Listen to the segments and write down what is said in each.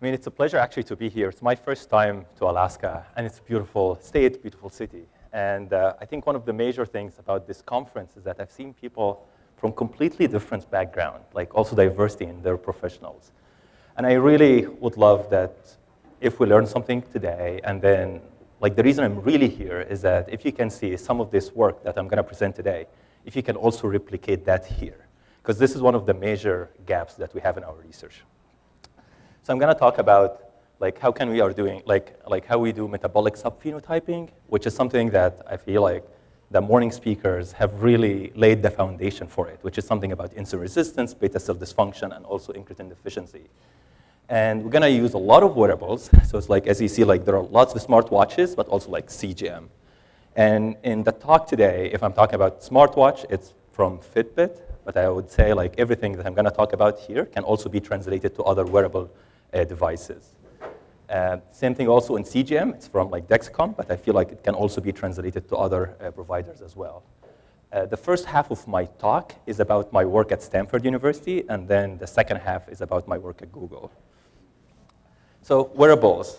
I mean, it's a pleasure actually to be here. It's my first time to Alaska, and it's a beautiful state, beautiful city. And I think one of the major things about this conference is that I've seen people from completely different backgrounds, like also diversity in their professionals. And I really would love that if we learn something today, and then like the reason I'm really here is that if you can see some of this work that I'm going to present today, if you can also replicate that here, because this is one of the major gaps that we have in our research. So I'm going to talk about like how can we are doing, like how we do metabolic subphenotyping, which is something that I feel like the morning speakers have really laid the foundation for it, which is something about insulin resistance, beta cell dysfunction, and also incretin deficiency. And we're going to use a lot of wearables. So it's like, as you see, like there are lots of smartwatches, but also like CGM. And in the talk today, if I'm talking about smartwatch, it's from Fitbit. But I would say like everything that I'm going to talk about here can also be translated to other wearable devices. Same thing also in CGM. It's from like Dexcom, but I feel like it can also be translated to other providers as well. The first half of my talk is about my work at Stanford University, and then the second half is about my work at Google. So wearables,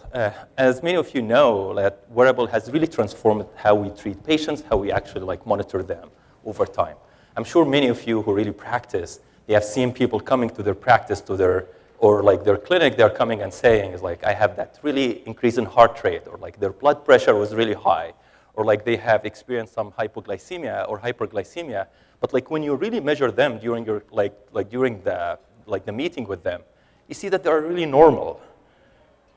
as many of you know, that wearable has really transformed how we treat patients, how we actually like monitor them over time. I'm sure many of you who really practice, they have seen people coming to their practice, to their, or like their clinic, they're coming and saying, is like, I have that really increase in heart rate, or like their blood pressure was really high, or like they have experienced some hypoglycemia or hyperglycemia. But like when you really measure them during your, during the meeting with them, you see that they're really normal.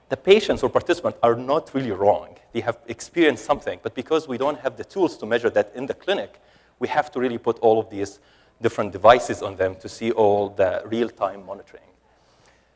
The patients or participants are not really wrong. They have experienced something, but because we don't have the tools to measure that in the clinic, we have to really put all of these different devices on them to see all the real-time monitoring.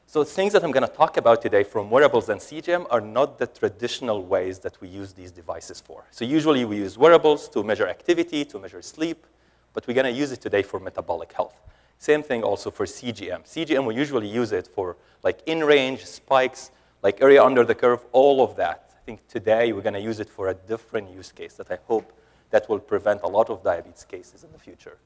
So things that I'm going to talk about today from wearables and CGM are not the traditional ways that we use these devices for. So usually we use wearables to measure activity, to measure sleep, but we're going to use it today for metabolic health. Same thing also for CGM. CGM, we usually use it for like in-range, spikes, like area under the curve, all of that. I think today we're going to use it for a different use case that I hope that will prevent a lot of diabetes cases in the future.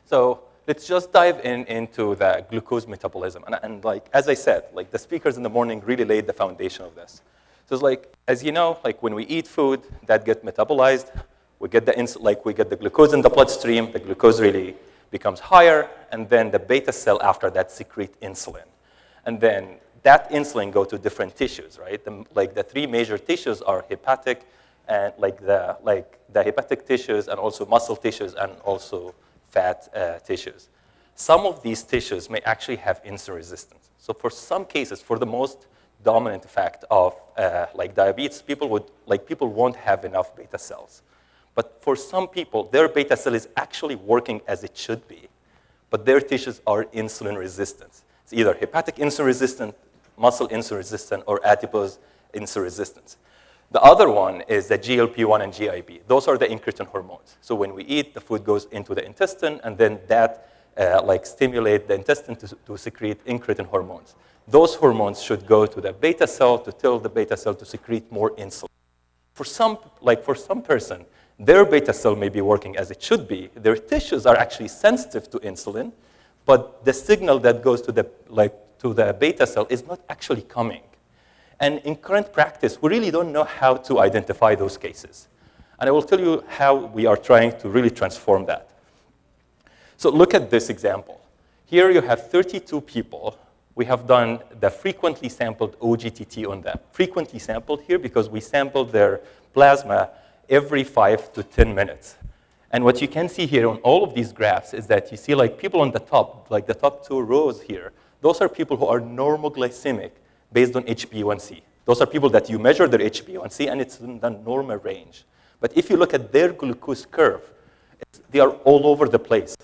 So let's just dive into the glucose metabolism. And like, as I said, like the speakers in the morning really laid the foundation of this. So it's like, as you know, like when we eat food, that gets metabolized. We get the glucose in the bloodstream. The glucose really becomes higher, and then the beta cell after that secrete insulin. And then that insulin go to different tissues, right? The three major tissues are hepatic, and the hepatic tissues, and also muscle tissues, and also fat tissues. Some of these tissues may actually have insulin resistance. So for some cases, for the most dominant effect of like diabetes, people won't have enough beta cells. But for some people, their beta cell is actually working as it should be, but their tissues are insulin resistant. It's either hepatic insulin resistant, muscle insulin resistant, or adipose insulin resistance. The other one is the GLP-1 and GIP. Those are the incretin hormones. So when we eat, the food goes into the intestine, and then that stimulate the intestine to secrete incretin hormones. Those hormones should go to the beta cell to tell the beta cell to secrete more insulin. For some person, their beta cell may be working as it should be. Their tissues are actually sensitive to insulin, but the signal that goes to the beta cell is not actually coming. And in current practice, we really don't know how to identify those cases. And I will tell you how we are trying to really transform that. So look at this example. Here you have 32 people. We have done the frequently sampled OGTT on them. Frequently sampled here because we sampled their plasma every 5 to 10 minutes. And what you can see here on all of these graphs is that you see like people on the top, like the top two rows here, those are people who are normoglycemic based on HbA1c. Those are people that you measure their HbA1c and it's in the normal range. But if you look at their glucose curve, they are all over the place.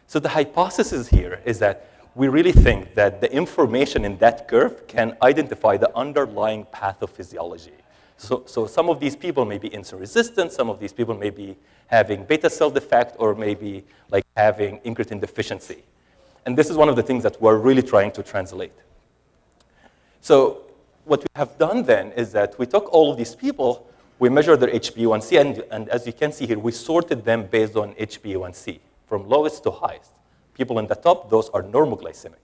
So the hypothesis here is that we really think that the information in that curve can identify the underlying pathophysiology. So some of these people may be insulin resistant, some of these people may be having beta cell defect, or maybe like having incretin deficiency. And this is one of the things that we're really trying to translate. So what we have done then is that we took all of these people, we measured their HbA1c, and as you can see here, we sorted them based on HbA1c, from lowest to highest. People in the top, those are normoglycemic.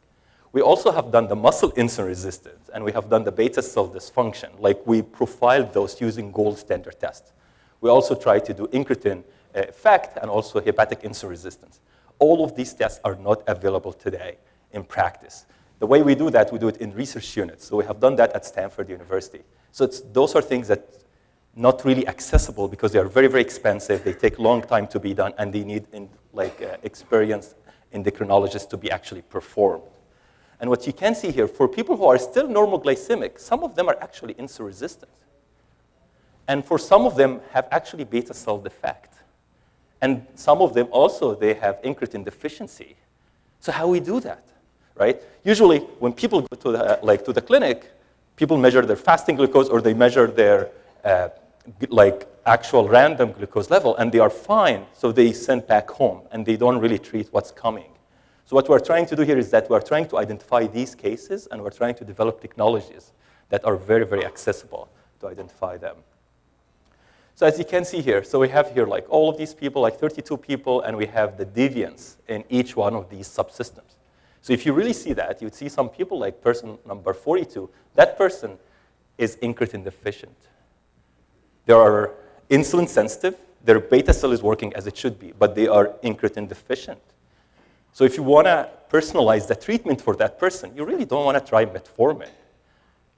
We also have done the muscle insulin resistance, and we have done the beta cell dysfunction. Like, we profiled those using gold standard tests. We also try to do incretin effect and also hepatic insulin resistance. All of these tests are not available today in practice. The way we do that, we do it in research units. So we have done that at Stanford University. So those are things that not really accessible because they are very, very expensive. They take a long time to be done, and they need experienced endocrinologists to be actually performed. And what you can see here, for people who are still normal glycemic, some of them are actually insulin resistant. And for some of them have actually beta cell defect. And some of them also, they have incretin deficiency. So how we do that, right? Usually when people go to the clinic, people measure their fasting glucose or they measure their actual random glucose level, and they are fine, so they send back home, and they don't really treat what's coming. So what we're trying to do here is that we're trying to identify these cases, and we're trying to develop technologies that are very, very accessible to identify them. So as you can see here, so we have here like all of these people, like 32 people, and we have the deviance in each one of these subsystems. So if you really see that, you'd see some people like person number 42, that person is incretin deficient. They are insulin sensitive, their beta cell is working as it should be, but they are incretin deficient. So if you want to personalize the treatment for that person, you really don't want to try metformin.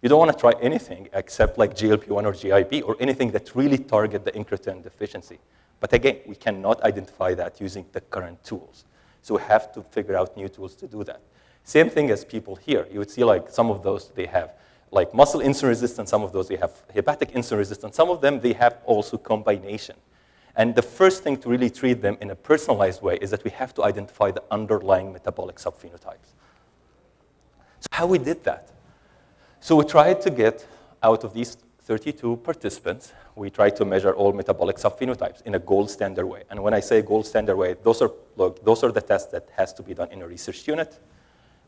You don't want to try anything except like GLP-1 or GIP or anything that really target the incretin deficiency. But again, we cannot identify that using the current tools. So we have to figure out new tools to do that. Same thing as people here. You would see like some of those, they have like muscle insulin resistance, some of those they have hepatic insulin resistance, some of them they have also combination. And the first thing to really treat them in a personalized way is that we have to identify the underlying metabolic subphenotypes. So how we did that? So we tried to get out of these 32 participants, we tried to measure all metabolic subphenotypes in a gold standard way. And when I say gold standard way, those are the tests that has to be done in a research unit.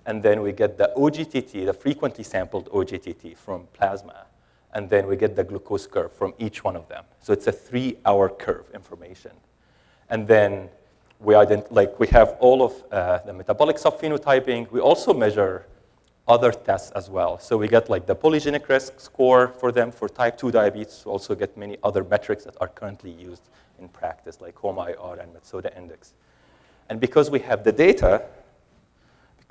And then we get the OGTT, the frequently sampled OGTT from plasma. And then we get the glucose curve from each one of them. So it's a 3-hour curve information. And then we have all of the metabolic subphenotyping. We also measure other tests as well. So we get like the polygenic risk score for them for type 2 diabetes. We also get many other metrics that are currently used in practice, like HOMA-IR and Metsoda index. And because we have the data,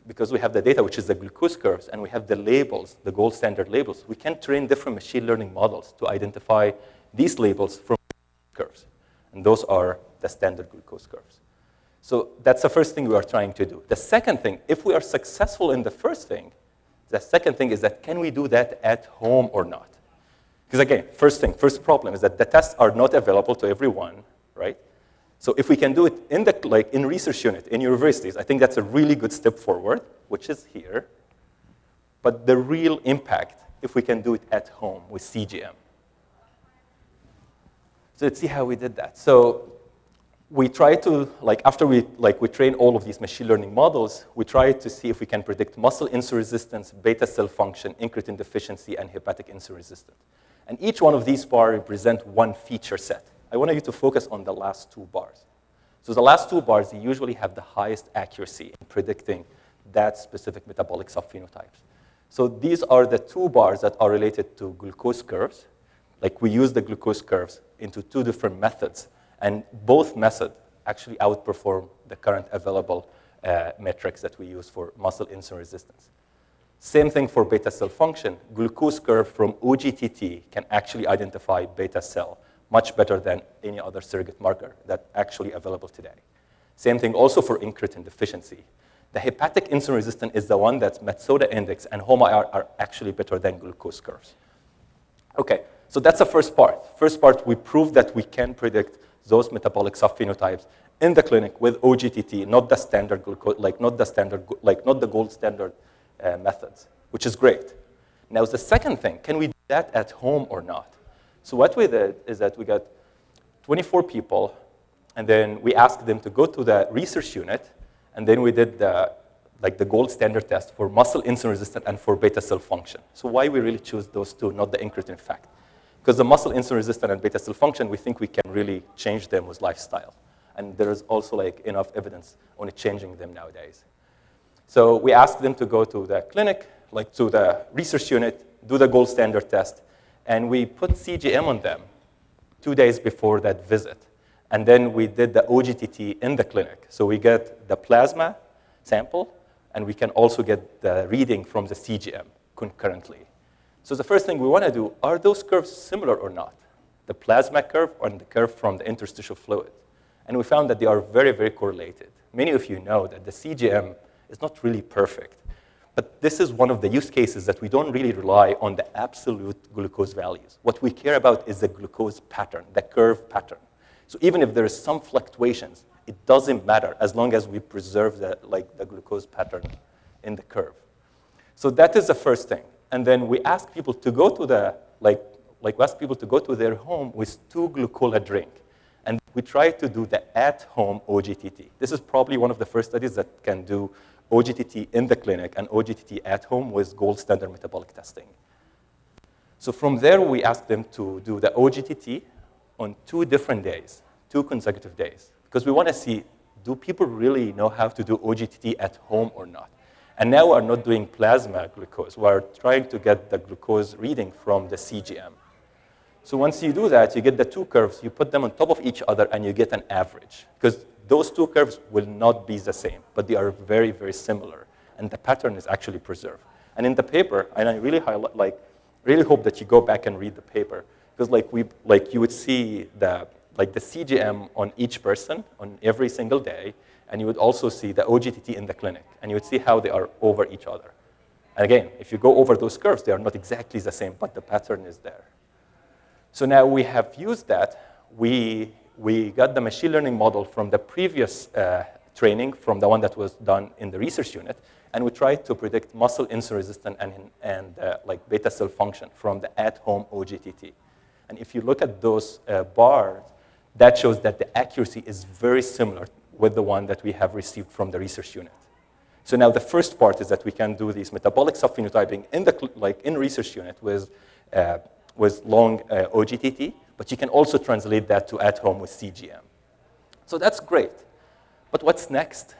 which is the glucose curves, and we have the labels, the gold standard labels, we can train different machine learning models to identify these labels from curves. And those are the standard glucose curves. So that's the first thing we are trying to do. The second thing, if we are successful in the first thing, the second thing is that can we do that at home or not? Because again, first problem is that the tests are not available to everyone, right? So if we can do it in research unit, in universities, I think that's a really good step forward, which is here. But the real impact, if we can do it at home with CGM. So let's see how we did that. So we try to, after we train all of these machine learning models, we try to see if we can predict muscle insulin resistance, beta cell function, incretin deficiency, and hepatic insulin resistance. And each one of these bars represent one feature set. I want you to focus on the last 2 bars. So the last 2 bars, they usually have the highest accuracy in predicting that specific metabolic subphenotypes. So these are the 2 bars that are related to glucose curves. Like we use the glucose curves into 2 different methods, and both methods actually outperform the current available metrics that we use for muscle insulin resistance. Same thing for beta cell function. Glucose curve from OGTT can actually identify beta cell much better than any other surrogate marker that's actually available today. Same thing also for incretin deficiency. The hepatic insulin resistant is the one that's Metsoda index and HOMA-IR are actually better than glucose curves. Okay, so that's the first part. First part, we proved that we can predict those metabolic subphenotypes in the clinic with OGTT, not the standard glucose, not the gold standard methods, which is great. Now the second thing, can we do that at home or not? So what we did is that we got 24 people, and then we asked them to go to the research unit, and then we did the gold standard test for muscle insulin resistant and for beta cell function. So why we really choose those 2, not the incretin effect? Because the muscle insulin resistant and beta cell function, we think we can really change them with lifestyle. And there is also enough evidence on changing them nowadays. So we asked them to go to the clinic, like to the research unit, do the gold standard test, and we put CGM on them 2 days before that visit. And then we did the OGTT in the clinic. So we get the plasma sample, and we can also get the reading from the CGM concurrently. So the first thing we want to do, are those curves similar or not? The plasma curve and the curve from the interstitial fluid. And we found that they are very, very correlated. Many of you know that the CGM is not really perfect. But this is one of the use cases that we don't really rely on the absolute glucose values. What we care about is the glucose pattern, the curve pattern. So even if there is some fluctuations, it doesn't matter as long as we preserve the glucose pattern in the curve. So that is the first thing. And then we ask people to go to their home with 2 glucola drink. And we try to do the at-home OGTT. This is probably one of the first studies that can do OGTT in the clinic and OGTT at home with gold standard metabolic testing. So from there, we asked them to do the OGTT on 2 different days, 2 consecutive days, because we want to see, do people really know how to do OGTT at home or not? And now we're not doing plasma glucose. We're trying to get the glucose reading from the CGM. So once you do that, you get the 2 curves, you put them on top of each other, and you get an average. Because those 2 curves will not be the same, but they are very, very similar. And the pattern is actually preserved. And in the paper, and I really really hope that you go back and read the paper, because you would see the CGM on each person on every single day, and you would also see the OGTT in the clinic, and you would see how they are over each other. And again, if you go over those curves, they are not exactly the same, but the pattern is there. So now we have used that. We got the machine learning model from the previous training, from the one that was done in the research unit, and we tried to predict muscle insulin resistance and beta cell function from the at-home OGTT. And if you look at those bars, that shows that the accuracy is very similar with the one that we have received from the research unit. So now the first part is that we can do these metabolic subphenotyping in research unit with long OGTT, but you can also translate that to at-home with CGM. So that's great. But what's next?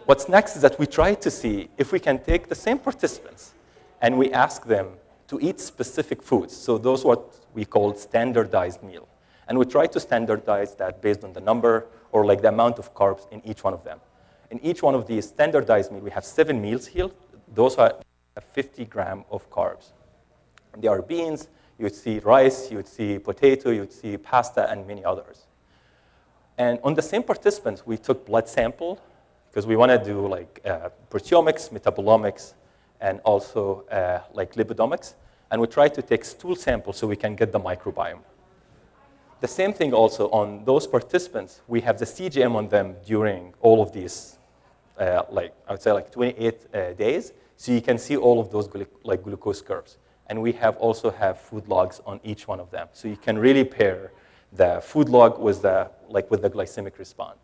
What's next is that we try to see if we can take the same participants and we ask them to eat specific foods. So those what we call standardized meal. And we try to standardize that based on the number or the amount of carbs in each one of them. In each one of these standardized meals, we have 7 meals here. Those are 50 grams of carbs. And they are beans, you would see rice, you would see potato, you would see pasta, and many others. And on the same participants, we took blood sample, because we want to do proteomics, metabolomics, and also lipidomics. And we try to take stool samples so we can get the microbiome. The same thing also on those participants, we have the CGM on them during all of these, I would say 28 days. So you can see all of those glucose curves. And we also have food logs on each one of them. So you can really pair the food log with the glycemic response.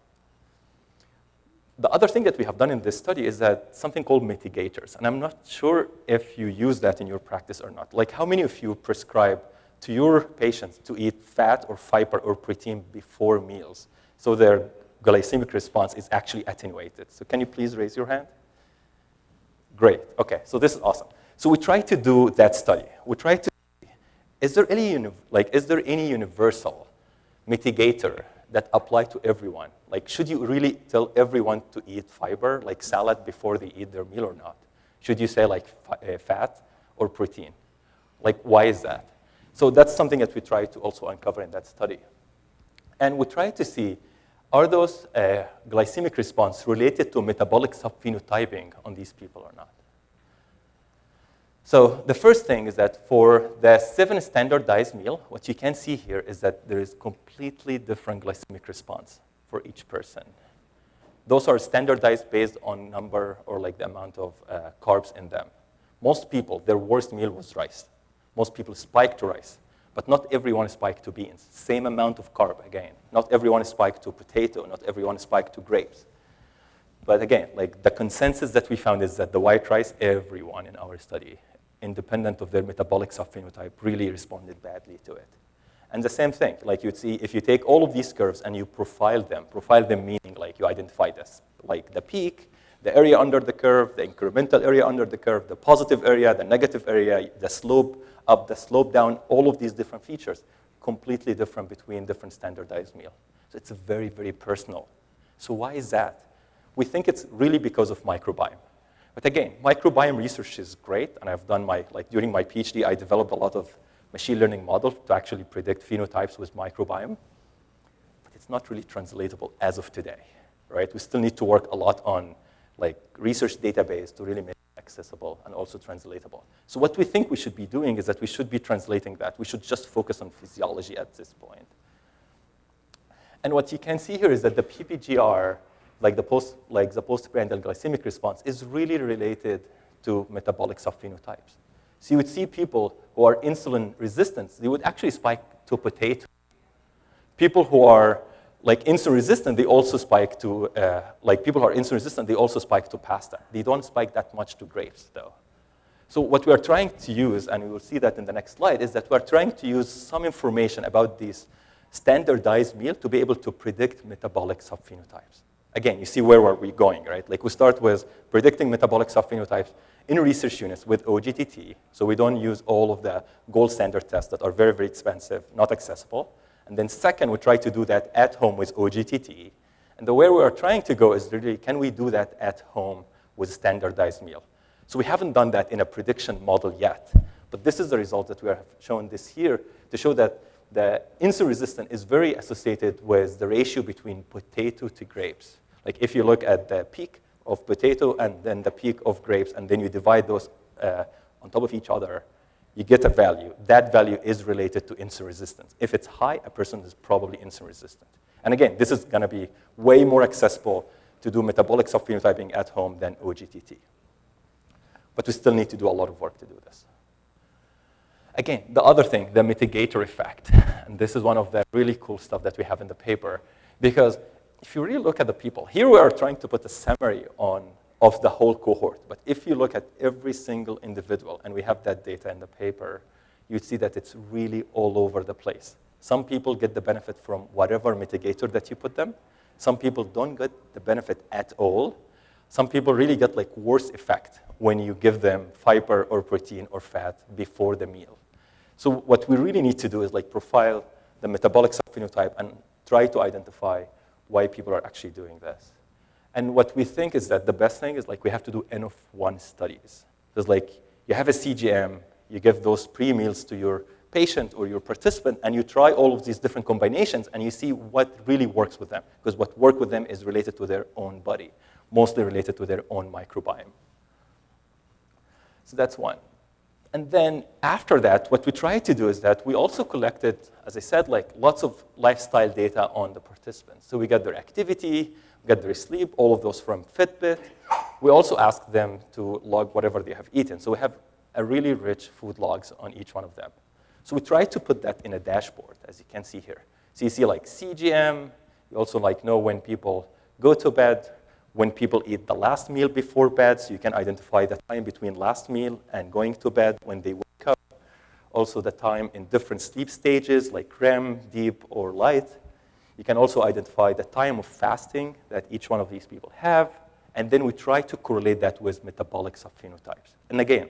The other thing that we have done in this study is that something called mitigators. And I'm not sure if you use that in your practice or not. How many of you prescribe to your patients to eat fat or fiber or protein before meals so their glycemic response is actually attenuated? So can you please raise your hand? Great. Okay, so this is awesome. So we try to do that study. We try to see, is there any universal mitigator that apply to everyone? Should you really tell everyone to eat fiber, like salad, before they eat their meal or not? Should you say fat or protein? Why is that? So that's something that we try to also uncover in that study. And we try to see, are those glycemic response related to metabolic subphenotyping on these people or not? So the first thing is that for the 7 standardized meal, what you can see here is that there is completely different glycemic response for each person. Those are standardized based on number or the amount of carbs in them. Most people, their worst meal was rice. Most people spike to rice, but not everyone spiked to beans. Same amount of carb, again. Not everyone spiked to potato, not everyone spiked to grapes. But again, the consensus that we found is that the white rice, everyone in our study, independent of their metabolic subphenotype, really responded badly to it. And the same thing, you'd see, if you take all of these curves and you profile them meaning you identify this, the peak, The area under the curve, the incremental area under the curve, the positive area, the negative area, the slope up, the slope down, all of these different features, completely different between different standardized meal. So it's very, very personal. So why is that? We think it's really because of microbiome. But again, microbiome research is great, and I've done during my PhD, I developed a lot of machine learning models to actually predict phenotypes with microbiome. But it's not really translatable as of today, right? We still need to work a lot on research database to really make it accessible and also translatable. So what we think we should be doing is that we should be translating that. We should just focus on physiology at this point. And what you can see here is that the PPGR, the postprandial glycemic response, is really related to metabolic subphenotypes. So you would see people who are insulin resistant, they would actually spike to potato. People who are insulin resistant, they also spike to, people who are insulin resistant, they also spike to pasta. They don't spike that much to grapes, though. So what we are trying to use, and we will see that in the next slide, is that we are trying to use some information about these standardized meal to be able to predict metabolic subphenotypes. Again, you see where are we going, right? We start with predicting metabolic subphenotypes in research units with OGTT, so we don't use all of the gold standard tests that are very, very expensive, not accessible. And then second, we try to do that at home with OGTT. And the way we are trying to go is really, can we do that at home with standardized meal? So we haven't done that in a prediction model yet, but this is the result that we have shown this here to show that the insulin resistance is very associated with the ratio between potato to grapes. If you look at the peak of potato and then the peak of grapes, and then you divide those on top of each other, you get a value. That value is related to insulin resistance. If it's high, a person is probably insulin resistant. And again, this is going to be way more accessible to do metabolic subphenotyping at home than OGTT. But we still need to do a lot of work to do this. Again, the other thing, the mitigator effect. And this is one of the really cool stuff that we have in the paper. Because if you really look at the people, here we are trying to put a summary of the whole cohort. But if you look at every single individual, and we have that data in the paper, you'd see that it's really all over the place. Some people get the benefit from whatever mitigator that you put them. Some people don't get the benefit at all. Some people really get worse effect when you give them fiber or protein or fat before the meal. So what we really need to do is profile the metabolic subphenotype and try to identify why people are actually doing this. And what we think is that the best thing is we have to do N of 1 studies. There's you have a CGM, you give those pre-meals to your patient or your participant, and you try all of these different combinations, and you see what really works with them. Because what works with them is related to their own body, mostly related to their own microbiome. So that's one. And then after that, what we tried to do is that we also collected, as I said, lots of lifestyle data on the participants. So we got their activity, we got their sleep, all of those from Fitbit. We also asked them to log whatever they have eaten. So we have a really rich food logs on each one of them. So we tried to put that in a dashboard, as you can see here. So you see CGM, you also know when people go to bed, when people eat the last meal before bed, so you can identify the time between last meal and going to bed when they wake up. Also the time in different sleep stages, REM, deep, or light. You can also identify the time of fasting that each one of these people have. And then we try to correlate that with metabolic subphenotypes. And again,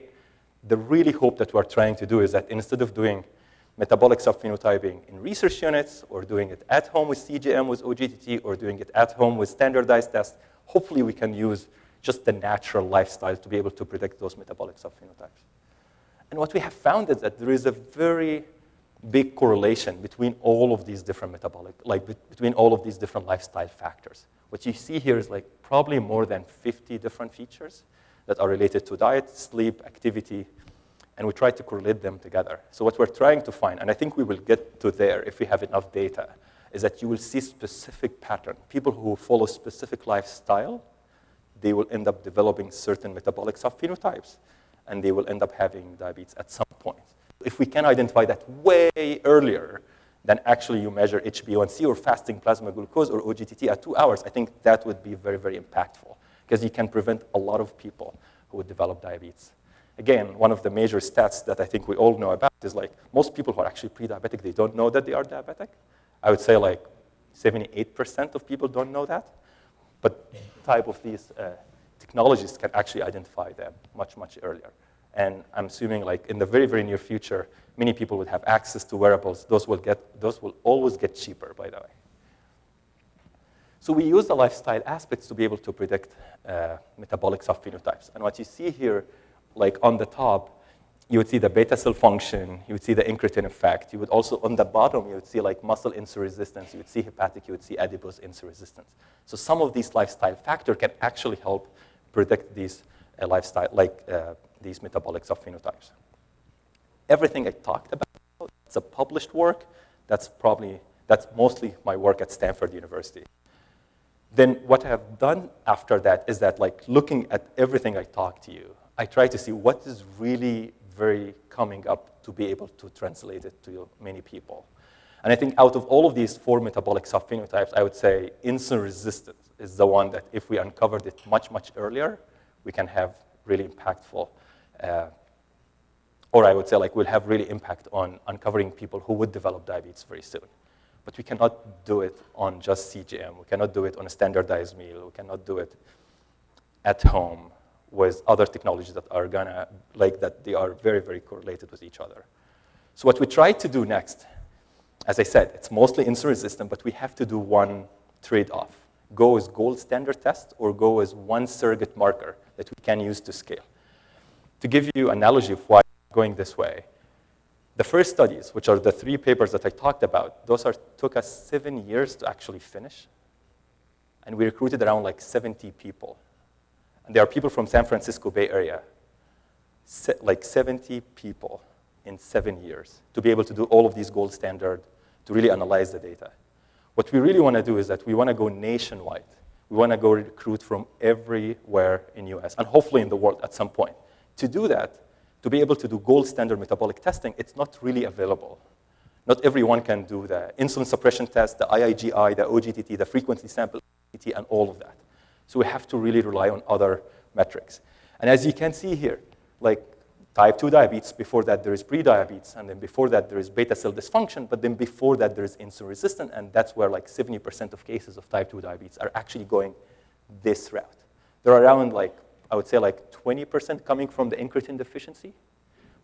the really hope that we're trying to do is that instead of doing metabolic subphenotyping in research units or doing it at home with CGM, with OGTT, or doing it at home with standardized tests, hopefully we can use just the natural lifestyle to be able to predict those metabolic subphenotypes. And what we have found is that there is a very big correlation between all of these different between all of these different lifestyle factors. What you see here is probably more than 50 different features that are related to diet, sleep, activity, and we try to correlate them together. So what we're trying to find, and I think we will get to there if we have enough data, is that you will see specific pattern. People who follow specific lifestyle, they will end up developing certain metabolic subphenotypes, and they will end up having diabetes at some point. If we can identify that way earlier than actually you measure HbA1c or fasting plasma glucose or OGTT at 2 hours, I think that would be very, very impactful, because you can prevent a lot of people who would develop diabetes. Again, one of the major stats that I think we all know about is most people who are actually pre-diabetic, they don't know that they are diabetic. I would say 78% of people don't know that. But type of these technologies can actually identify them much, much earlier. And I'm assuming like in the very, very near future, many people would have access to wearables. Those will always get cheaper, by the way. So we use the lifestyle aspects to be able to predict metabolic subphenotypes. And what you see here, like on the top, you would see the beta cell function, you would see the incretin effect. You would also, on the bottom, you would see like muscle insulin resistance, you would see hepatic, you would see adipose insulin resistance. So some of these lifestyle factors can actually help predict these these metabolic subphenotypes. Everything I talked about, it's a published work. That's mostly my work at Stanford University. Then what I have done after that is that like looking at everything I talked to you, I try to see what is really very coming up to be able to translate it to many people. And I think out of all of these 4 metabolic subphenotypes, I would say insulin resistance is the one that if we uncovered it much, much earlier, we can have really impactful, or I would say like we'll have really impact on uncovering people who would develop diabetes very soon. But we cannot do it on just CGM. We cannot do it on a standardized meal. We cannot do it at home with other technologies that are gonna, like that they are very, very correlated with each other. So what we try to do next, as I said, it's mostly insulin resistant, but we have to do one trade-off. Go with gold standard test or go with one surrogate marker that we can use to scale. To give you an analogy of why I'm going this way, the first studies, which are the 3 papers that I talked about, those took us 7 years to actually finish. And we recruited around like 70 people. And there are people from San Francisco Bay Area, like 70 people in 7 years to be able to do all of these gold standard, to really analyze the data. What we really want to do is that we want to go nationwide. We want to go recruit from everywhere in US and hopefully in the world at some point. To do that, to be able to do gold standard metabolic testing, it's not really available. Not everyone can do the insulin suppression test, the IIGI, the OGTT, the frequency sample, and all of that. So we have to really rely on other metrics. And as you can see here, like type 2 diabetes, before that there is prediabetes, and then before that there is beta cell dysfunction, but then before that there is insulin resistant, and that's where like 70% of cases of type 2 diabetes are actually going this route. There are around like, I would say like 20% coming from the incretin deficiency,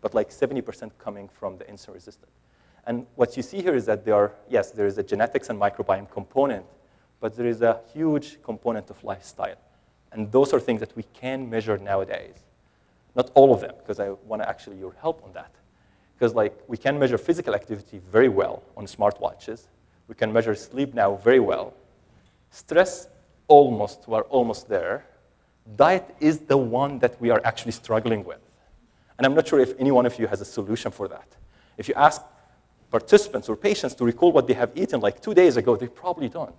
but like 70% coming from the insulin resistant. And what you see here is that there is a genetics and microbiome component, but there is a huge component of lifestyle. And those are things that we can measure nowadays. Not all of them, because I want actually your help on that. Because like we can measure physical activity very well on smartwatches. We can measure sleep now very well. Stress, we're almost there. Diet is the one that we are actually struggling with. And I'm not sure if any one of you has a solution for that. If you ask participants or patients to recall what they have eaten like 2 days ago, they probably don't.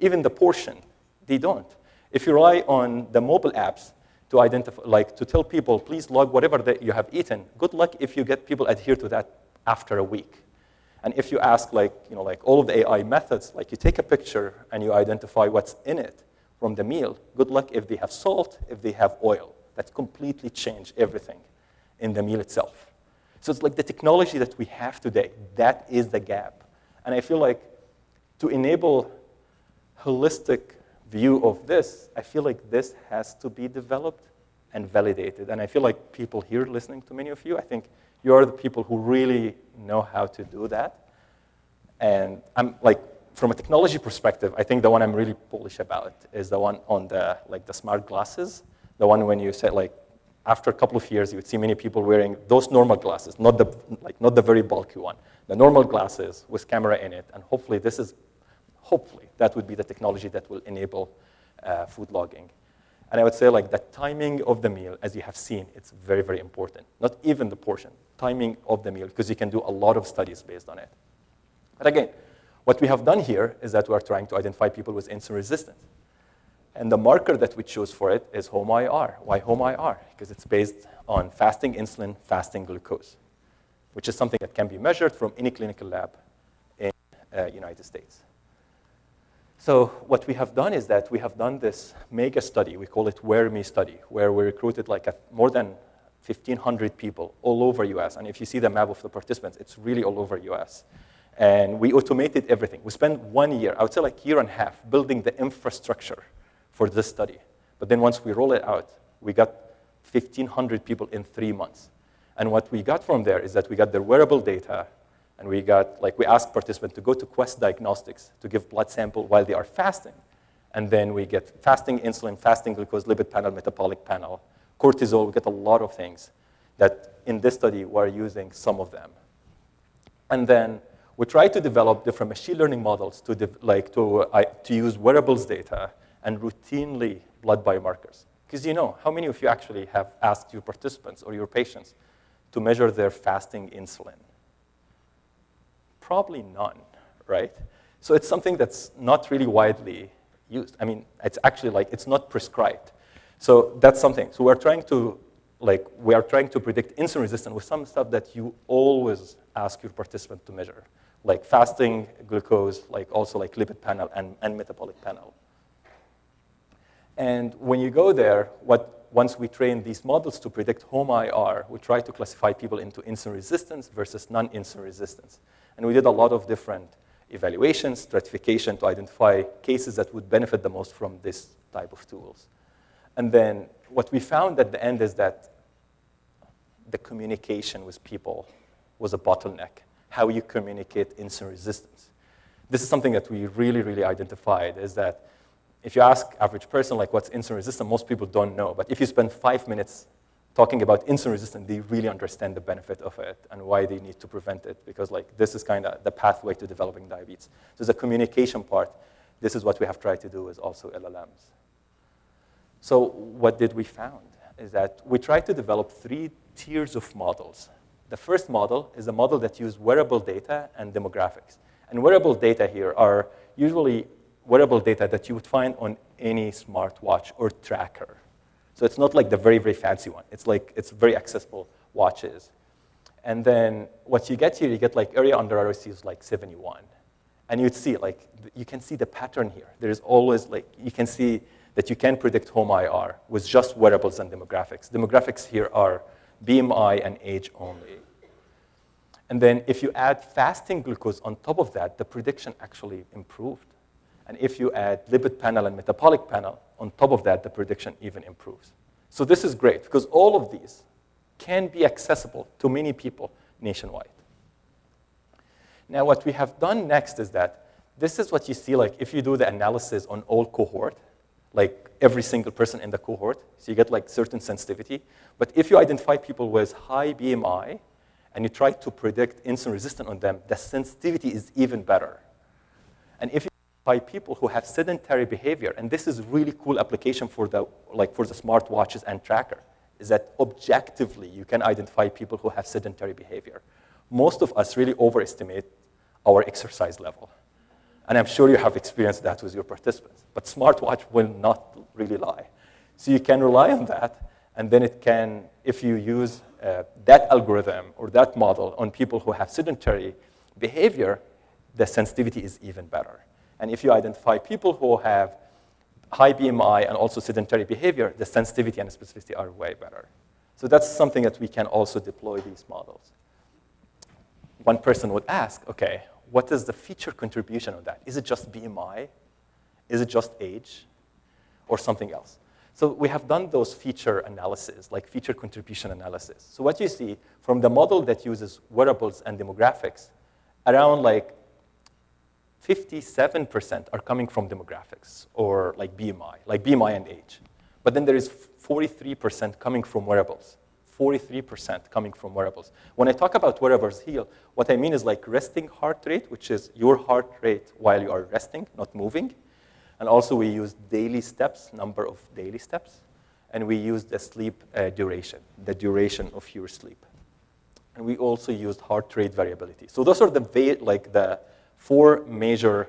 Even the portion, they don't. If you rely on the mobile apps to identify, like to tell people, please log whatever that you have eaten, good luck if you get people adhere to that after a week. And if you ask like all of the AI methods, like you take a picture and you identify what's in it from the meal, good luck if they have salt, if they have oil. That completely changed everything in the meal itself. So it's like the technology that we have today, that is the gap. And I feel like to enable holistic view of this, I feel like this has to be developed and validated. And I feel like people here listening to many of you, I think you are the people who really know how to do that. And I'm like, from a technology perspective, I think the one I'm really bullish about is the one on the smart glasses. The one when you said like, after a couple of years, you would see many people wearing those normal glasses, not the very bulky one. The normal glasses with camera in it, and hopefully that would be the technology that will enable food logging. And I would say like the timing of the meal, as you have seen, it's very, very important. Not even the portion, timing of the meal, because you can do a lot of studies based on it. But again, what we have done here is that we're trying to identify people with insulin resistance. And the marker that we choose for it is HOMA-IR. Why HOMA-IR? Because it's based on fasting insulin, fasting glucose, which is something that can be measured from any clinical lab in the United States. So what we have done is that we have done this mega study. We call it Wear Me study, where we recruited like more than 1,500 people all over US. And if you see the map of the participants, it's really all over US. And we automated everything. We spent 1 year, I would say like 1.5 years, building the infrastructure for this study. But then once we roll it out, we got 1,500 people in 3 months. And what we got from there is that we got their wearable data, and we asked participants to go to Quest Diagnostics to give blood sample while they are fasting. And then we get fasting insulin, fasting glucose, lipid panel, metabolic panel, cortisol. We get a lot of things that in this study we're using some of them. And then we try to develop different machine learning models to use wearables data and routinely blood biomarkers. Because how many of you actually have asked your participants or your patients to measure their fasting insulin? Probably none, right? So it's something that's not really widely used. I mean, it's actually it's not prescribed. So that's something. So we are trying to predict insulin resistance with some stuff that you always ask your participant to measure, like fasting glucose, also lipid panel and metabolic panel. And when you go there, once we train these models to predict home IR, we try to classify people into insulin resistance versus non-insulin resistance. And we did a lot of different evaluations, stratification to identify cases that would benefit the most from this type of tools. And then what we found at the end is that the communication with people was a bottleneck, how you communicate insulin resistance. This is something that we really, really identified, is that if you ask average person, what's insulin resistant, most people don't know. But if you spend 5 minutes talking about insulin resistance, they really understand the benefit of it and why they need to prevent it, because this is kind of the pathway to developing diabetes. So the communication part, this is what we have tried to do with also LLMs. So what did we found is that we tried to develop 3 tiers of models. The first model is a model that uses wearable data and demographics. And wearable data here are usually wearable data that you would find on any smartwatch or tracker. So it's not the very, very fancy one. It's very accessible watches. And then what you get here, you get area under ROC is 71. And you'd see, you can see the pattern here. There's always, you can see that you can predict home IR with just wearables and demographics. Demographics here are BMI and age only. And then if you add fasting glucose on top of that, the prediction actually improved. And if you add lipid panel and metabolic panel on top of that, the prediction even improves. So this is great, because all of these can be accessible to many people nationwide. Now, what we have done next is that this is what you see if you do the analysis on all cohort, every single person in the cohort, so you get certain sensitivity. But if you identify people with high BMI and you try to predict insulin resistance on them, the sensitivity is even better. And if you by people who have sedentary behavior, and this is really cool application for the smartwatches and tracker, is that objectively you can identify people who have sedentary behavior. Most of us really overestimate our exercise level. And I'm sure you have experienced that with your participants. But smartwatch will not really lie. So you can rely on that, and then it can, if you use that algorithm or that model on people who have sedentary behavior, the sensitivity is even better. And if you identify people who have high BMI and also sedentary behavior, the sensitivity and specificity are way better. So that's something that we can also deploy these models. One person would ask, okay, what is the feature contribution of that? Is it just BMI? Is it just age? Or something else? So we have done those feature analysis, feature contribution analysis. So what you see from the model that uses wearables and demographics, around 57% are coming from demographics or BMI and age. But then there is 43% coming from wearables. 43% coming from wearables. When I talk about wearables here, what I mean is resting heart rate, which is your heart rate while you are resting, not moving. And also we use daily steps, number of daily steps. And we use the sleep duration, the duration of your sleep. And we also used heart rate variability. So those are the 4 major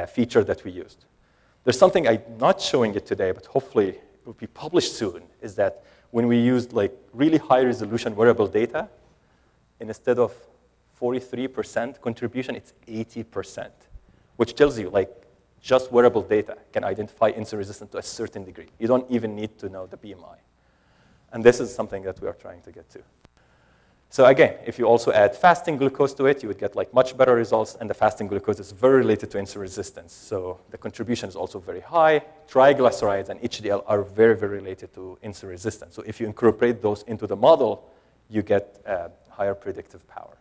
features that we used. There's something I'm not showing it today, but hopefully it will be published soon, is that when we used really high resolution wearable data, instead of 43% contribution, it's 80%, which tells you just wearable data can identify insulin resistance to a certain degree. You don't even need to know the BMI. And this is something that we are trying to get to. So again, if you also add fasting glucose to it, you would get like much better results, and the fasting glucose is very related to insulin resistance. So the contribution is also very high. Triglycerides and HDL are very, very related to insulin resistance. So if you incorporate those into the model, you get higher predictive power.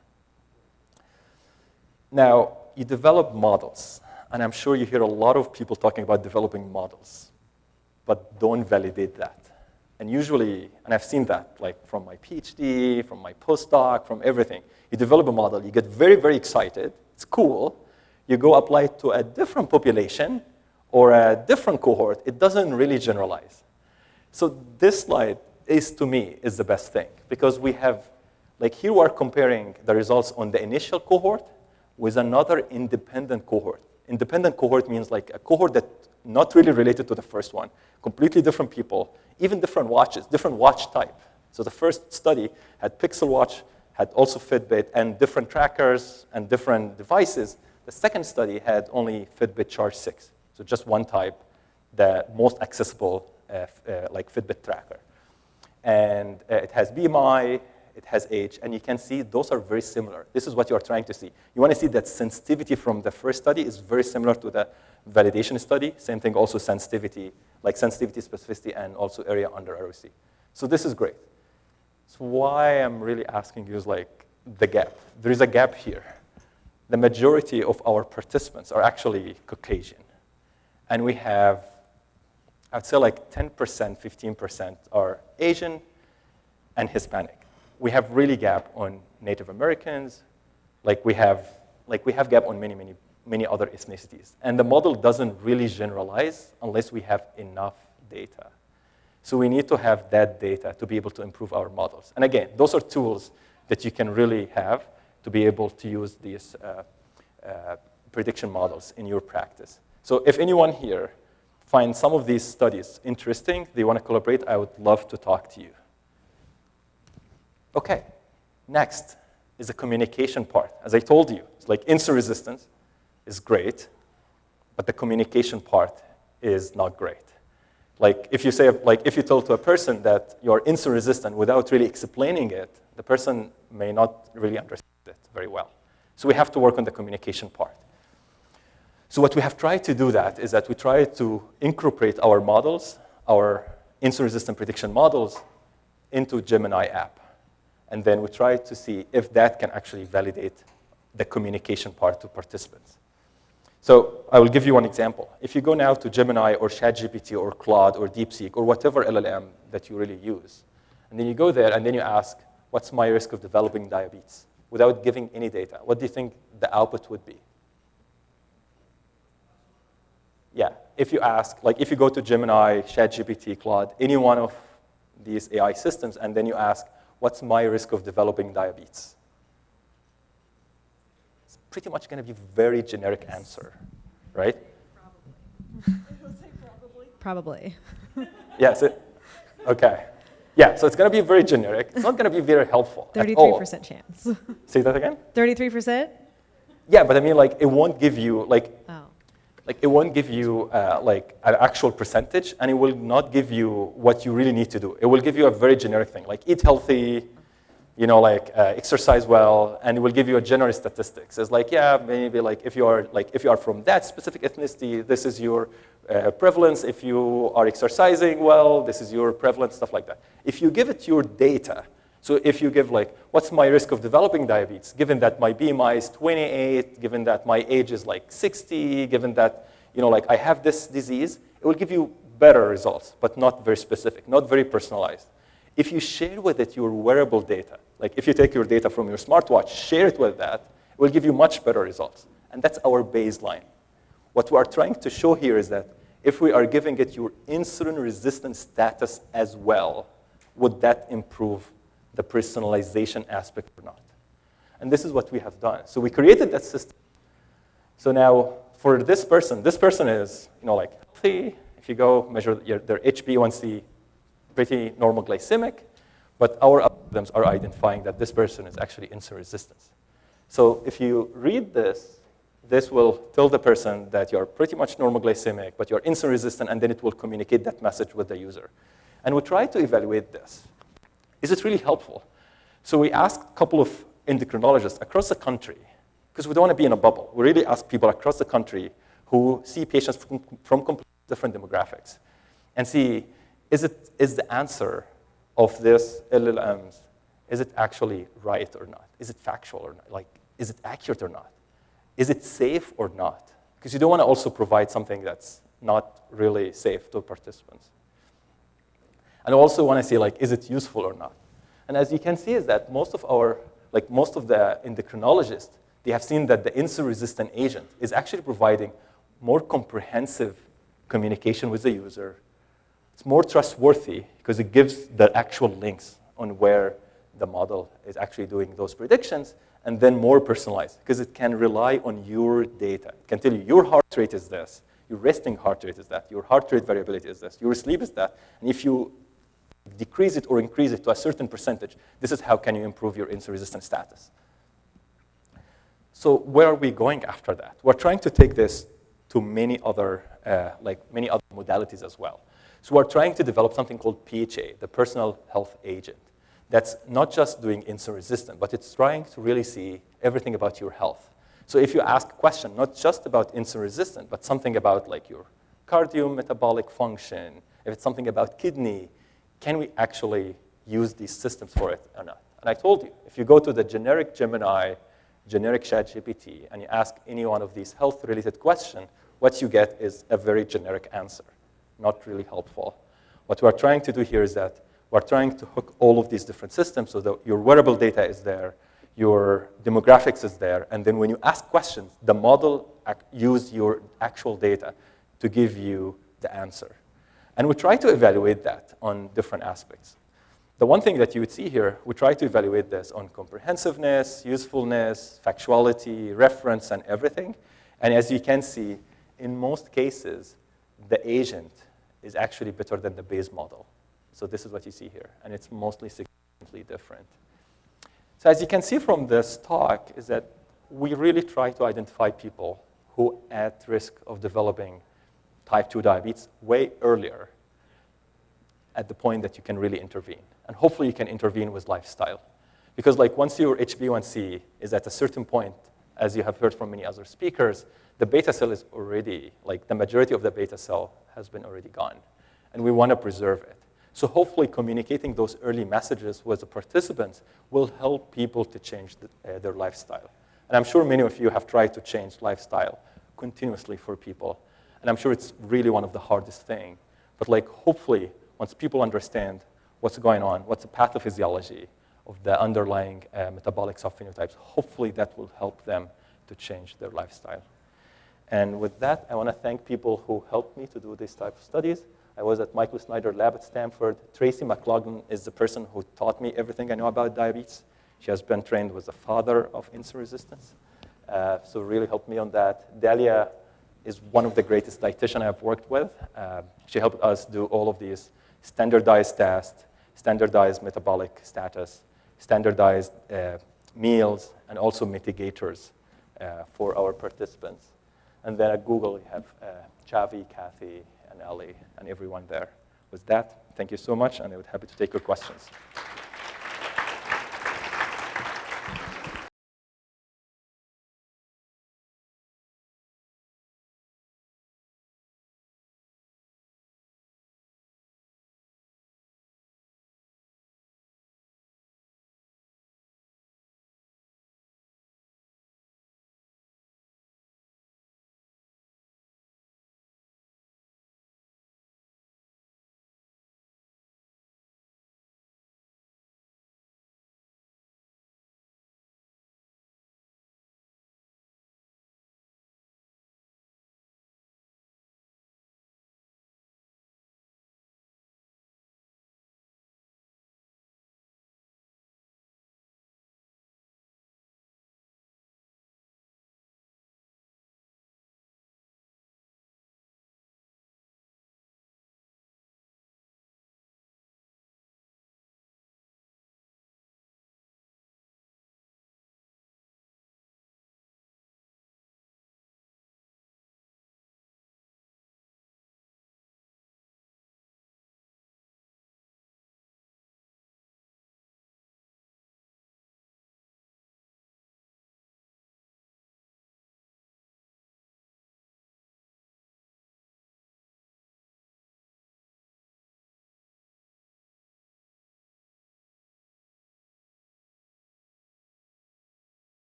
Now, you develop models, and I'm sure you hear a lot of people talking about developing models, but don't validate that. And usually, and I've seen that like from my PhD, from my postdoc, from everything. You develop a model, you get very, very excited. It's cool. You go apply it to a different population or a different cohort. It doesn't really generalize. So this slide is, to me, is the best thing. Because we have, like here we are comparing the results on the initial cohort with another independent cohort. Independent cohort means like a cohort that not really related to the first one. Completely different people, even different watches, different watch type. So the first study had Pixel Watch, had also Fitbit, and different trackers and different devices. The second study had only Fitbit Charge 6, so just one type, the most accessible like Fitbit tracker. And it has BMI, it has age, and you can see those are very similar. This is what you are trying to see. You want to see that sensitivity from the first study is very similar to the validation study. Same thing also sensitivity, like sensitivity, specificity, and also area under ROC. So this is great. So why I'm really asking you is like the gap. There is a gap here. The majority of our participants are actually Caucasian. And we have, I'd say like 10%, 15% are Asian and Hispanic. We have really gap on Native Americans. Like we have gap on many other ethnicities. And the model doesn't really generalize unless we have enough data. So we need to have that data to be able to improve our models. And again, those are tools that you can really have to be able to use these prediction models in your practice. So if anyone here finds some of these studies interesting, they want to collaborate, I would love to talk to you. Okay, next is the communication part. As I told you, it's like insulin resistance is great, but the communication part is not great. Like if you say, like if you tell to a person that you're insulin resistant without really explaining it, the person may not really understand it very well. So we have to work on the communication part. So what we have tried to do that is that we try to incorporate our models, our insulin resistant prediction models, into Gemini app. And then we try to see if that can actually validate the communication part to participants. So I will give you one example. If you go now to Gemini or ChatGPT or Claude or DeepSeek or whatever LLM that you really use, and then you go there and then you ask, what's my risk of developing diabetes? Without giving any data, what do you think the output would be? Yeah, if you ask, like if you go to Gemini, ChatGPT, Claude, any one of these AI systems, and then you ask, what's my risk of developing diabetes? It's pretty much going to be a very generic answer, right? Probably. Yes. Okay. Yeah, so it's going to be very generic. It's not going to be very helpful 33% chance. Say that again? 33%? Yeah, but I mean, like, it won't give you, like, Oh. like it won't give you, like, an actual percentage, and it will not give you what you really need to do. It will give you a very generic thing, like eat healthy, you know, like exercise well, and it will give you a general statistics. It's like, yeah, maybe like if you are from that specific ethnicity, this is your prevalence. If you are exercising well, this is your prevalence, stuff like that. If you give it your data, so if you give like, what's my risk of developing diabetes, given that my BMI is 28, given that my age is like 60, given that, you know, like I have this disease, it will give you better results, but not very specific, not very personalized. If you share with it your wearable data, like if you take your data from your smartwatch, share it with that, it will give you much better results. And that's our baseline. What we are trying to show here is that if we are giving it your insulin resistant status as well, would that improve the personalization aspect or not? And this is what we have done. So we created that system. So now for this person is, you know, like healthy. If you go measure their HbA1c, pretty normal glycemic, but our algorithms are identifying that this person is actually insulin resistant. So if you read this, this will tell the person that you're pretty much normal glycemic, but you're insulin resistant, and then it will communicate that message with the user. And we try to evaluate this. Is it really helpful? So we asked a couple of endocrinologists across the country, because we don't want to be in a bubble. We really ask people across the country who see patients from completely different demographics and see, is the answer of this LLMs, is it actually right or not? Is it factual or not? Like, is it accurate or not? Is it safe or not? Because you don't want to also provide something that's not really safe to participants. And I also want to see, like, is it useful or not? And as you can see is that most of the endocrinologists, they have seen that the insulin-resistant agent is actually providing more comprehensive communication with the user. It's more trustworthy because it gives the actual links on where the model is actually doing those predictions, and then more personalized because it can rely on your data. It can tell you your heart rate is this, your resting heart rate is that, your heart rate variability is this, your sleep is that, and if you decrease it or increase it to a certain percentage, this is how can you improve your insulin-resistant status. So where are we going after that? We're trying to take this to many other modalities as well. So we're trying to develop something called PHA, the personal health agent. That's not just doing insulin resistant, but it's trying to really see everything about your health. So if you ask a question, not just about insulin resistant, but something about like your cardiometabolic function, if it's something about kidney, can we actually use these systems for it or not? And I told you, if you go to the generic Gemini, generic ChatGPT, and you ask any one of these health-related questions, what you get is a very generic answer, not really helpful. What we're trying to do here is that we're trying to hook all of these different systems so that your wearable data is there, your demographics is there, and then when you ask questions, the model use your actual data to give you the answer. And we try to evaluate that on different aspects. The one thing that you would see here, we try to evaluate this on comprehensiveness, usefulness, factuality, reference, and everything. And as you can see, in most cases, the agent is actually better than the base model. So this is what you see here, and it's mostly significantly different. So as you can see from this talk is that we really try to identify people who are at risk of developing type 2 diabetes way earlier at the point that you can really intervene. And hopefully you can intervene with lifestyle. Because like once your HbA1c is at a certain point, as you have heard from many other speakers, the beta cell is already, like the majority of the beta cell has been already gone. And we want to preserve it. So hopefully communicating those early messages with the participants will help people to change their lifestyle. And I'm sure many of you have tried to change lifestyle continuously for people. And I'm sure it's really one of the hardest things. But like hopefully, once people understand what's going on, what's the pathophysiology of the underlying metabolic subphenotypes, hopefully that will help them to change their lifestyle. And with that, I want to thank people who helped me to do this type of studies. I was at Michael Snyder lab at Stanford. Tracy McLaughlin is the person who taught me everything I know about diabetes. She has been trained with the father of insulin resistance. So really helped me on that. Dalia is one of the greatest dietitians I've worked with. She helped us do all of these standardized tests, standardized metabolic status, standardized meals, and also mitigators for our participants. And then at Google, we have Chavi, Kathy, and Ali, and everyone there. With that, thank you so much, and I would be happy to take your questions.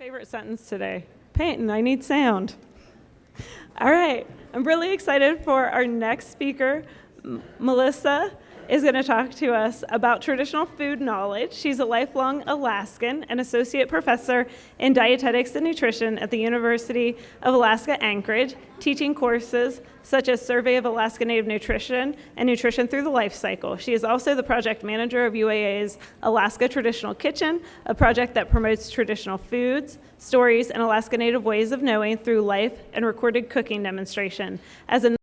Favorite sentence today. Peyton, I need sound. All right, I'm really excited for our next speaker. Melissa is going to talk to us about traditional food knowledge. She's a lifelong Alaskan and associate professor in dietetics and nutrition at the University of Alaska Anchorage, teaching courses such as Survey of Alaska Native Nutrition and Nutrition Through the Life Cycle. She is also the project manager of UAA's Alaska Traditional Kitchen, a project that promotes traditional foods, stories, and Alaska Native ways of knowing through life and recorded cooking demonstration. As a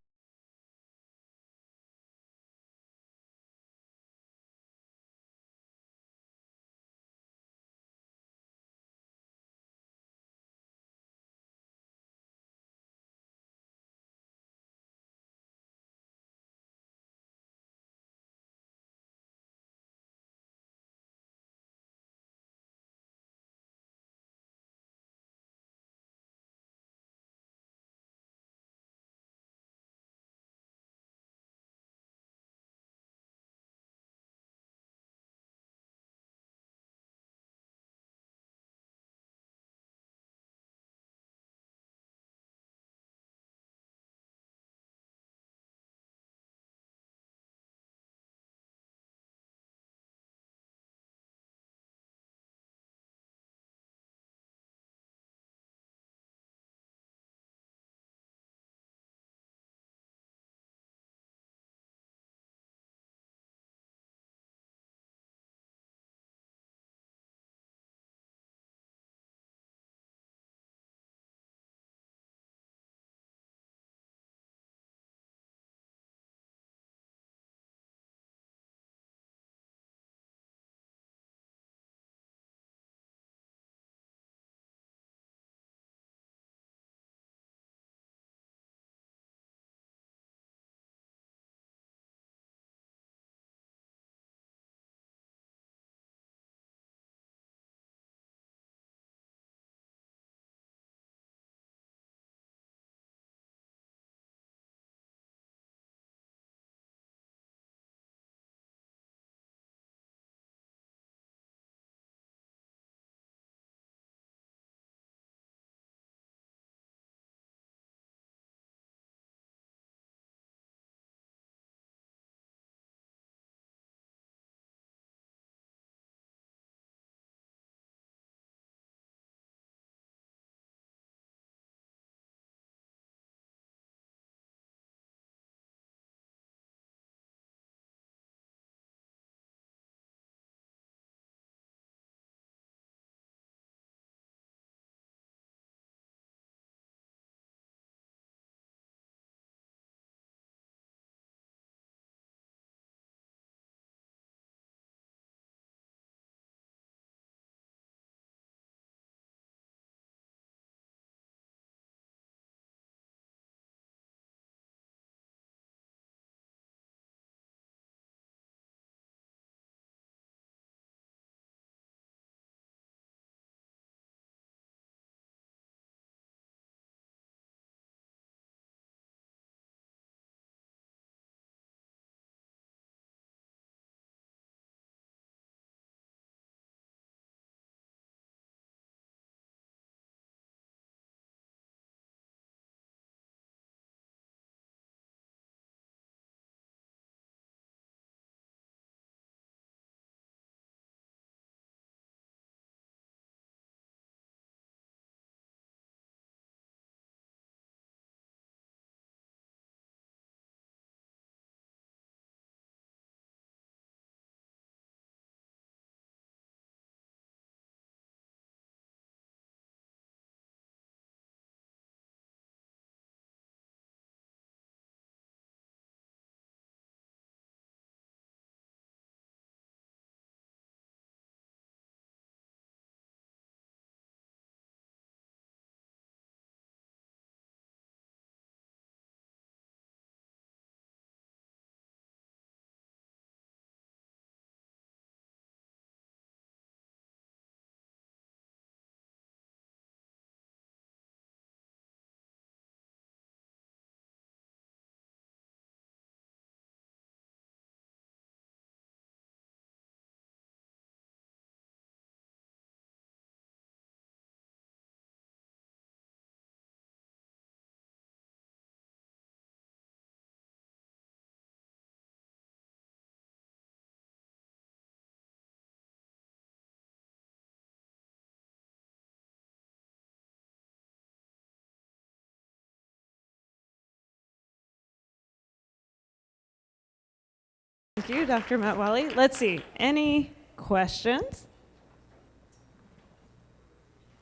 Thank you, Dr. Metwally. Let's see, any questions?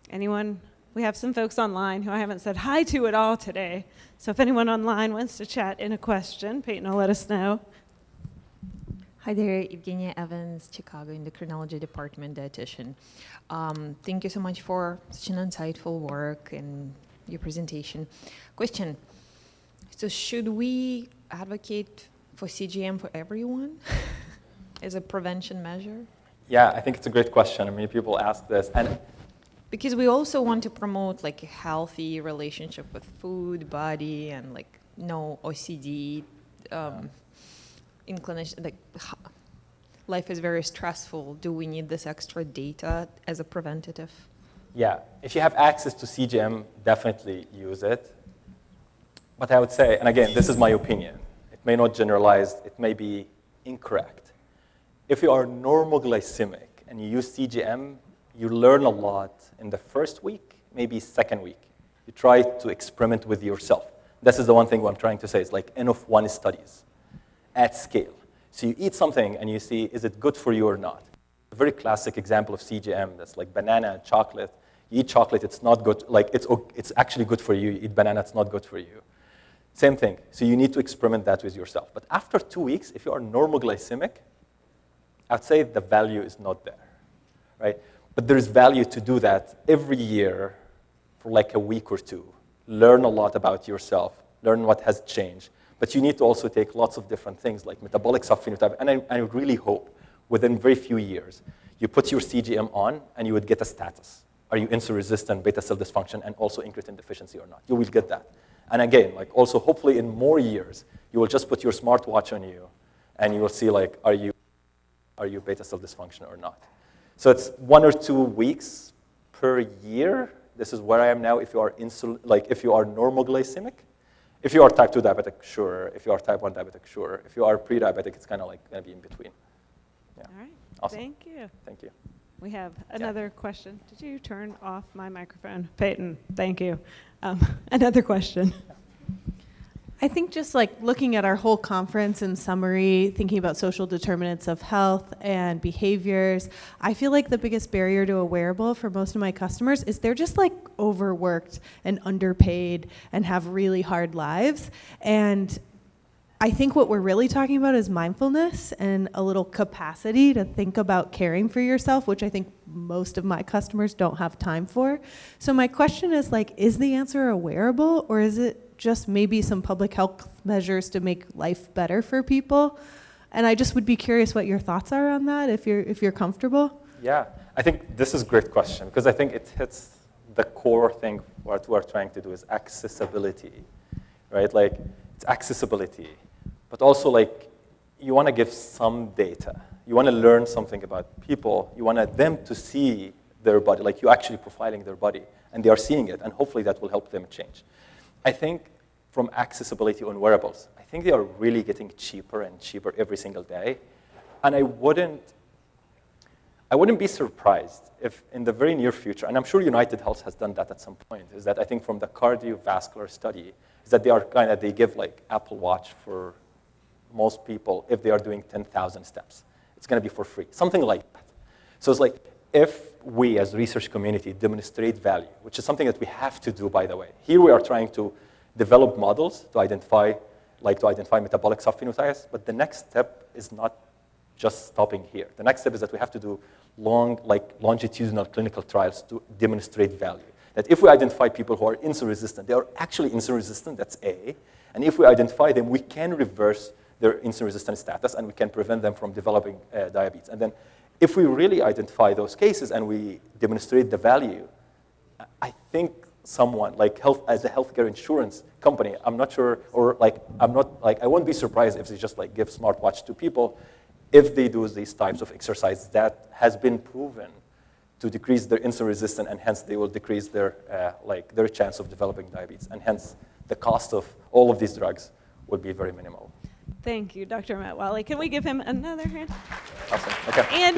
Anyone? We have some folks online who I haven't said hi to at all today. So if anyone online wants to chat in a question, Peyton will let us know. Hi there, Evgenia Evans, Chicago Endocrinology Department dietitian. Thank you so much for such an insightful work and your presentation. Question, so should we advocate for CGM for everyone as a prevention measure? Yeah, I think it's a great question. I mean, people ask this. And because we also want to promote like a healthy relationship with food, body, and like no OCD inclination. Like life is very stressful. Do we need this extra data as a preventative? yeah, if you have access to CGM, definitely use it. But I would say, and again, this is my opinion. It may not generalize. It may be incorrect. If you are normoglycemic and you use CGM, you learn a lot in the first week, maybe second week. You try to experiment with yourself. This is the one thing what I'm trying to say. It's like N of 1 studies at scale. So you eat something and you see, is it good for you or not? A very classic example of CGM, that's like banana and chocolate. You eat chocolate, it's not good. Like it's actually good for you. You eat banana, it's not good for you. Same thing. So you need to experiment that with yourself. But after 2 weeks, if you are normoglycemic, I'd say the value is not there, right? But there is value to do that every year for like a week or two. Learn a lot about yourself. Learn what has changed. But you need to also take lots of different things like metabolic subphenotyping. And I really hope within very few years, you put your CGM on and you would get a status. Are you insulin resistant, beta cell dysfunction, and also incretin deficiency or not? You will get that. And again, like also hopefully in more years, you will just put your smartwatch on you and you will see like, are you beta cell dysfunction or not? So it's 1 or 2 weeks per year. This is where I am now. If you are if you are normoglycemic, if you are type 2 diabetic, sure. If you are type 1 diabetic, sure. If you are pre-diabetic, it's kind of like going to be in between. Yeah. All right. Awesome. Thank you. Thank you. We have another question. Did you turn off my microphone? Peyton, thank you. Another question. I think just like looking at our whole conference in summary, thinking about social determinants of health and behaviors, I feel like the biggest barrier to a wearable for most of my customers is they're just like overworked and underpaid and have really hard lives. And I think what we're really talking about is mindfulness and a little capacity to think about caring for yourself, which I think most of my customers don't have time for. So my question is like, is the answer a wearable, or is it just maybe some public health measures to make life better for people? And I just would be curious what your thoughts are on that, if you're comfortable. Yeah, I think this is a great question because I think it hits the core thing what we're trying to do is accessibility, right? Like it's accessibility, but also like you want to give some data. You want to learn something about people. You want them to see their body, like you're actually profiling their body, and they are seeing it, and hopefully that will help them change. I think from accessibility on wearables, I think they are really getting cheaper and cheaper every single day. And I wouldn't be surprised if in the very near future, and I'm sure United Health has done that at some point, is that I think from the cardiovascular study, is that they give like Apple Watch for most people if they are doing 10,000 steps. It's going to be for free, something like that. So it's like, if we as research community demonstrate value, which is something that we have to do, by the way. Here we are trying to develop models to identify metabolic subphenotypes, but the next step is not just stopping here. The next step is that we have to do longitudinal clinical trials to demonstrate value. That if we identify people who are insulin resistant, they are actually insulin resistant, that's A. And if we identify them, we can reverse their insulin resistant status and we can prevent them from developing diabetes. And then if we really identify those cases and we demonstrate the value, I think someone like as a healthcare insurance company, I'm not sure, or I won't be surprised if they just like give smartwatch to people if they do these types of exercise that has been proven to decrease their insulin resistance, and hence they will decrease their chance of developing diabetes, and hence the cost of all of these drugs would be very minimal. Thank you, Dr. Metwally. Can we give him another hand? Awesome. Okay. And